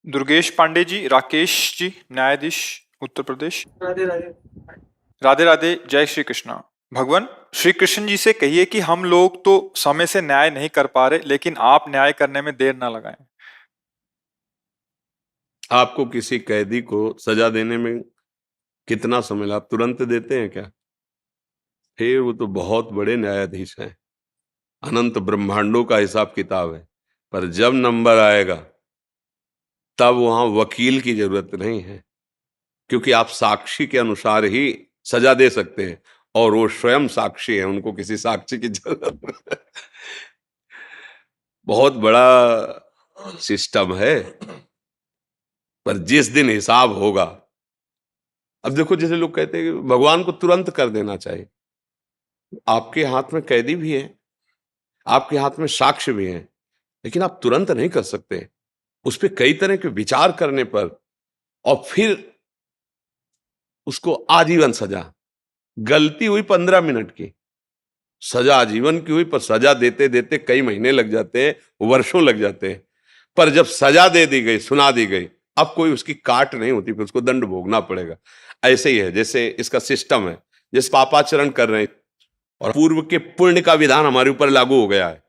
दुर्गेश पांडे जी, राकेश जी, न्यायाधीश, उत्तर प्रदेश। राधे राधे। राधे राधे, जय श्री कृष्णा। भगवान श्री कृष्ण जी से कहिए कि हम लोग तो समय से न्याय नहीं कर पा रहे, लेकिन आप न्याय करने में देर ना लगाएं। आपको किसी कैदी को सजा देने में कितना समय लगा? आप तुरंत देते हैं क्या? फिर वो तो बहुत बड़े न्यायाधीश हैं, अनंत ब्रह्मांडों का हिसाब किताब है। पर जब नंबर आएगा तब वहां वकील की जरूरत नहीं है, क्योंकि आप साक्षी के अनुसार ही सजा दे सकते हैं, और वो स्वयं साक्षी है, उनको किसी साक्षी की जरूरत नहीं। बहुत बड़ा सिस्टम है। पर जिस दिन हिसाब होगा, अब देखो, जैसे लोग कहते हैं कि भगवान को तुरंत कर देना चाहिए। आपके हाथ में कैदी भी है, आपके हाथ में साक्ष्य भी है, लेकिन आप तुरंत नहीं कर सकते। उस पर कई तरह के विचार करने पर, और फिर उसको आजीवन सजा। गलती हुई 15 मिनट की, सजा आजीवन की हुई, पर सजा देते देते कई महीने लग जाते हैं, वर्षों लग जाते हैं। पर जब सजा दे दी गई, सुना दी गई, अब कोई उसकी काट नहीं होती, फिर उसको दंड भोगना पड़ेगा। ऐसे ही है, जैसे इसका सिस्टम है, जैसे पापाचरण कर रहे हैं और पूर्व के पुण्य का विधान हमारे ऊपर लागू हो गया है,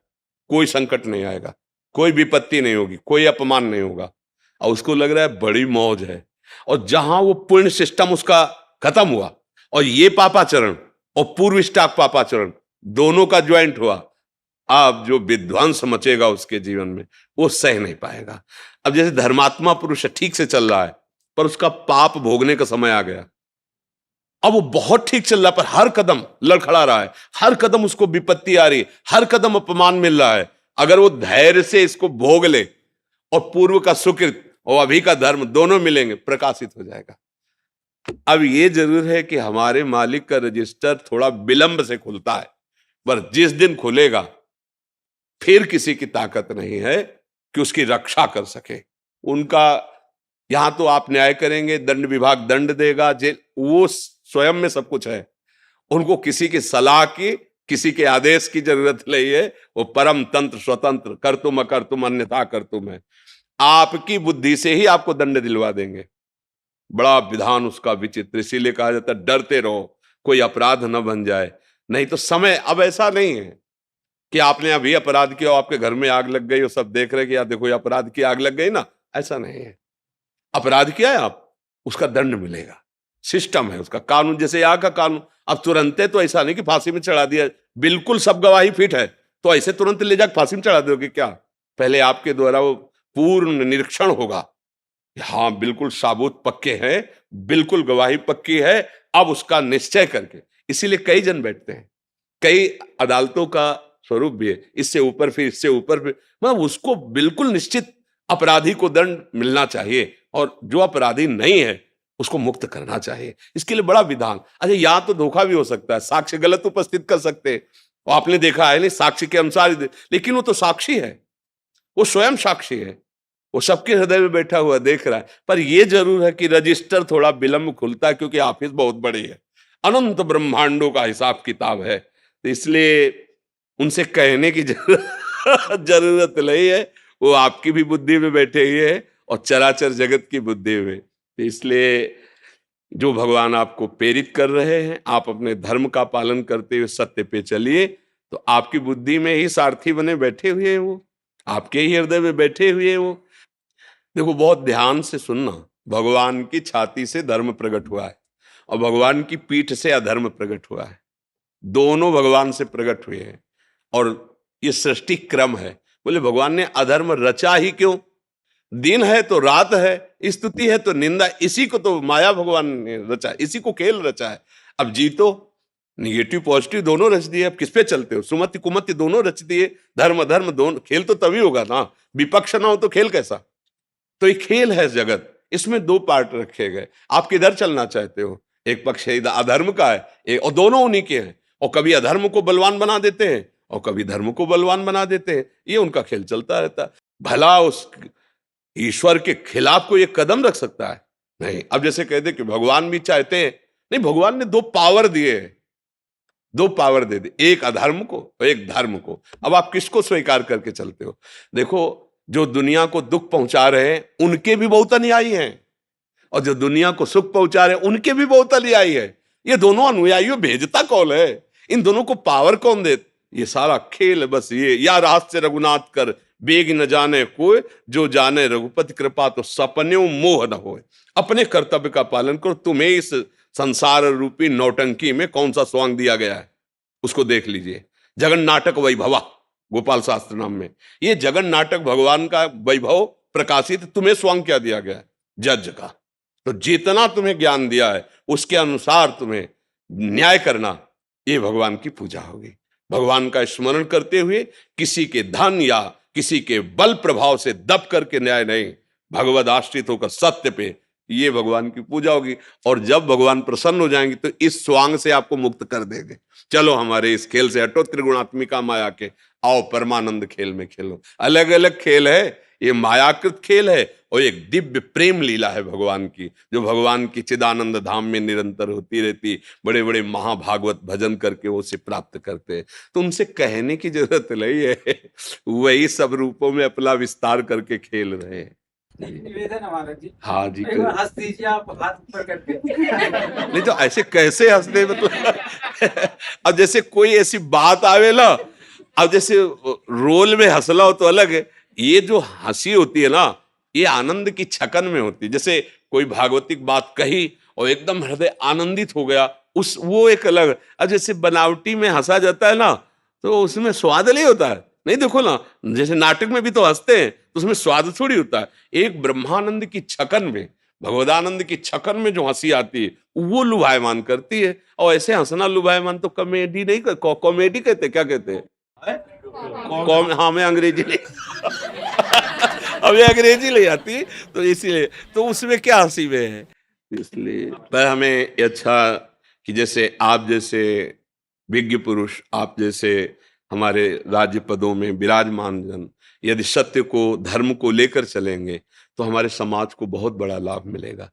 कोई संकट नहीं आएगा, कोई विपत्ति नहीं होगी, कोई अपमान नहीं होगा, और उसको लग रहा है बड़ी मौज है। और जहां वो पुण्य सिस्टम उसका खत्म हुआ और ये पापाचरण और पूर्व स्टाक पापाचरण दोनों का ज्वाइंट हुआ, अब जो विध्वंस मचेगा उसके जीवन में, वो सह नहीं पाएगा। अब जैसे धर्मात्मा पुरुष ठीक से चल रहा है, पर उसका पाप भोगने का समय आ गया। अब वो बहुत ठीक चल रहा है, पर हर कदम लड़खड़ा रहा है, हर कदम उसको विपत्ति आ रही है, हर कदम अपमान मिल रहा है। अगर वो धैर्य से इसको भोग ले और पूर्व का सुकृत और अभी का धर्म दोनों मिलेंगे, प्रकाशित हो जाएगा। अब ये जरूर है कि हमारे मालिक का रजिस्टर थोड़ा विलंब से खुलता है, पर जिस दिन खुलेगा फिर किसी की ताकत नहीं है कि उसकी रक्षा कर सके। उनका यहां तो आप न्याय करेंगे, दंड विभाग दंड देगा, जेल, वो स्वयं में सब कुछ है। उनको किसी की सलाह की, किसी के आदेश की जरूरत नहीं है। वो परम तंत्र स्वतंत्र, कर तुम अकर तुम अन्यथा कर तुम है। आपकी बुद्धि से ही आपको दंड दिलवा देंगे। बड़ा विधान उसका विचित्र, इसीलिए कहा जाता है डरते रहो कोई अपराध न बन जाए। नहीं तो समय अब ऐसा नहीं है कि आपने अभी अपराध किया और आपके घर में आग लग गई और सब देख रहे कि यार देखो ये अपराध की आग लग गई ना, ऐसा नहीं है। अपराध किया है आप, उसका दंड मिलेगा, सिस्टम है उसका, कानून जैसे यहाँ का कानून। अब तुरंत तो ऐसा नहीं कि फांसी में चढ़ा दिया, बिल्कुल सब गवाही फिट है तो ऐसे तुरंत ले जाकर फांसी में चढ़ा दोगे क्या? पहले आपके द्वारा वो पूर्ण निरीक्षण होगा, हाँ बिल्कुल साबूत पक्के हैं, बिल्कुल गवाही पक्की है, अब उसका निश्चय करके। इसीलिए कई जन बैठते हैं, कई अदालतों का स्वरूप भी है, इससे ऊपर फिर इससे ऊपर फिर, मतलब उसको बिल्कुल निश्चित अपराधी को दंड मिलना चाहिए, और जो अपराधी नहीं है उसको मुक्त करना चाहिए। इसके लिए बड़ा विधान। अच्छा, यहां तो धोखा भी हो सकता है, साक्ष्य गलत उपस्थित कर सकते हैं, और आपने देखा है नहीं साक्ष्य के अनुसार ही लेकिन वो तो साक्षी है, वो स्वयं साक्षी है, वो सबके हृदय में बैठा हुआ देख रहा है। पर यह जरूर है कि रजिस्टर थोड़ा विलंब खुलता है, क्योंकि ऑफिस बहुत बड़ी है, अनंत ब्रह्मांडों का हिसाब किताब है। तो इसलिए उनसे कहने की जरूरत नहीं है, वो आपकी भी बुद्धि में बैठे हुए हैं और चराचर जगत की बुद्धि में। तो इसलिए जो भगवान आपको प्रेरित कर रहे हैं, आप अपने धर्म का पालन करते हुए सत्य पे चलिए, तो आपकी बुद्धि में ही सारथी बने बैठे हुए हैं, वो आपके ही हृदय में बैठे हुए हैं। वो देखो, बहुत ध्यान से सुनना, भगवान की छाती से धर्म प्रकट हुआ है और भगवान की पीठ से अधर्म प्रकट हुआ है, दोनों भगवान से प्रकट हुए हैं। और ये सृष्टि क्रम है। बोले भगवान ने अधर्म रचा ही क्यों? दिन है तो रात है, स्तुति है तो निंदा, इसी को तो माया भगवान ने रचा, इसी को खेल रचा है। अब जीतो, निगेटिव पॉजिटिव दोनों रच दिए, अब किस पे चलते हो? सुमति कुमति दोनों रच दिए, धर्म अधर्म दोनों। खेल तो तभी होगा ना, विपक्ष ना हो तो खेल कैसा? तो ये खेल है जगत, इसमें दो पार्ट रखे गए। आप किधर चलना चाहते हो? एक पक्ष अधर्म का है, और दोनों उन्हीं के हैं। और कभी अधर्म को बलवान बना देते हैं और कभी धर्म को बलवान बना देते हैं, ये उनका खेल चलता रहता है। भला उस ईश्वर के खिलाफ कोई एक कदम रख सकता है? नहीं। अब जैसे कहते कि भगवान भी चाहते हैं, नहीं, भगवान ने दो पावर दिए, दो पावर दे दी, एक अधर्म को और एक धर्म को। अब आप किसको स्वीकार करके चलते हो? देखो, जो दुनिया को दुख पहुंचा रहे हैं उनके भी बहुत अनुयायी हैं, और जो दुनिया को सुख पहुंचा रहे हैं उनके भी बहुत अनुयायी है। ये दोनों अनुयायियों भेजता कौन है? इन दोनों को पावर कौन दे? ये सारा खेल बस ये, या रहस्य रघुनाथ कर बेग न जाने कोई, जो जाने रघुपति कृपा तो सपने मोह न होए। अपने कर्तव्य का पालन करो। तुम्हें इस संसार रूपी नौटंकी में कौन सा स्वांग दिया गया है उसको देख लीजिए। जगन नाटक वैभवा, गोपाल शास्त्र नाम में ये जगन नाटक भगवान का वैभव प्रकाशित, तुम्हें स्वांग क्या दिया गया है? जज का। तो जितना तुम्हें ज्ञान दिया है उसके अनुसार तुम्हें न्याय करना, ये भगवान की पूजा होगी। भगवान का स्मरण करते हुए किसी के धन या किसी के बल प्रभाव से दब करके न्याय नहीं, भगवद आश्रित होकर सत्य पे, ये भगवान की पूजा होगी। और जब भगवान प्रसन्न हो जाएंगे तो इस स्वांग से आपको मुक्त कर देंगे। चलो हमारे इस खेल से हटो, त्रिगुणात्मिका माया के, आओ परमानंद खेल में खेलो। अलग अलग खेल है, ये मायाकृत खेल है और एक दिव्य प्रेम लीला है भगवान की, जो भगवान की चिदानंद धाम में निरंतर होती रहती। बड़े बड़े महाभागवत भजन करके वो उसे प्राप्त करते हैं। तो उनसे कहने की जरूरत नहीं है, वही सब रूपों में अपना विस्तार करके खेल रहे हैं। निवेदन हमारा जी, हाँ जी, एक बार हंस दीजिए आप, हाथ ऊपर करके। नहीं तो ऐसे कैसे हंसते मतलब अब जैसे कोई ऐसी बात आवे ना, अब जैसे रोल में हंसला हो तो अलग है, ये जो हंसी होती है ना, ये आनंद की छकन में होती है। जैसे कोई भागवतिक बात कही और एकदम हृदय आनंदित हो गया, उस वो एक अलग। अब जैसे बनावटी में हंसा जाता है ना, तो उसमें स्वाद नहीं होता है। नहीं देखो ना, जैसे नाटक में भी तो हंसते हैं तो उसमें स्वाद थोड़ी होता है। एक ब्रह्मानंद की छकन में, भगवदानंद की छकन में जो हंसी आती है वो लुभायमान करती है। और ऐसे हंसना लुभायमान तो कॉमेडी नहीं, कॉमेडी कहते, क्या कहते हैं? हाँ, मैं अंग्रेजी नहीं अभी अंग्रेजी ले आती, तो इसीलिए तो उसमें क्या हंसी में है। इसलिए पर हमें अच्छा कि जैसे आप जैसे विज्ञ पुरुष, आप जैसे हमारे राज्य पदों में विराजमान जन यदि सत्य को, धर्म को लेकर चलेंगे तो हमारे समाज को बहुत बड़ा लाभ मिलेगा।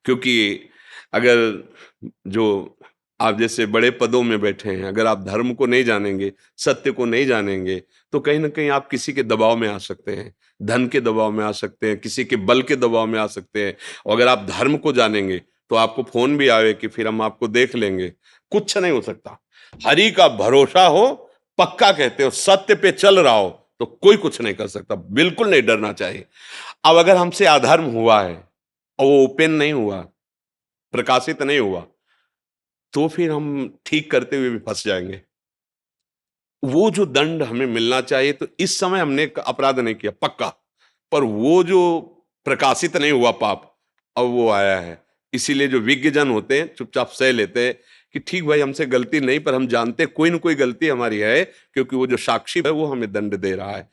क्योंकि अगर जो आप जैसे बड़े पदों में बैठे हैं, अगर आप धर्म को नहीं जानेंगे, सत्य को नहीं जानेंगे, तो कहीं ना कहीं आप किसी के दबाव में आ सकते हैं, धन के दबाव में आ सकते हैं, किसी के बल के दबाव में आ सकते हैं। और अगर आप धर्म को जानेंगे तो आपको फोन भी आवे कि फिर हम आपको देख लेंगे, कुछ नहीं हो सकता। हरि का भरोसा हो, पक्का कहते हो, सत्य पे चल रहा हो तो कोई कुछ नहीं कर सकता। बिल्कुल नहीं डरना चाहिए। अब अगर हमसे अधर्म हुआ है और वो ओपन नहीं हुआ, प्रकाशित नहीं हुआ, तो फिर हम ठीक करते हुए भी फंस जाएंगे। वो जो दंड हमें मिलना चाहिए, तो इस समय हमने अपराध नहीं किया पक्का, पर वो जो प्रकाशित नहीं हुआ पाप, अब वो आया है। इसीलिए जो विज्ञ जन होते हैं चुपचाप सह लेते हैं कि ठीक भाई, हमसे गलती नहीं, पर हम जानते कोई ना कोई गलती हमारी है, क्योंकि वो जो साक्षी है वो हमें दंड दे रहा है।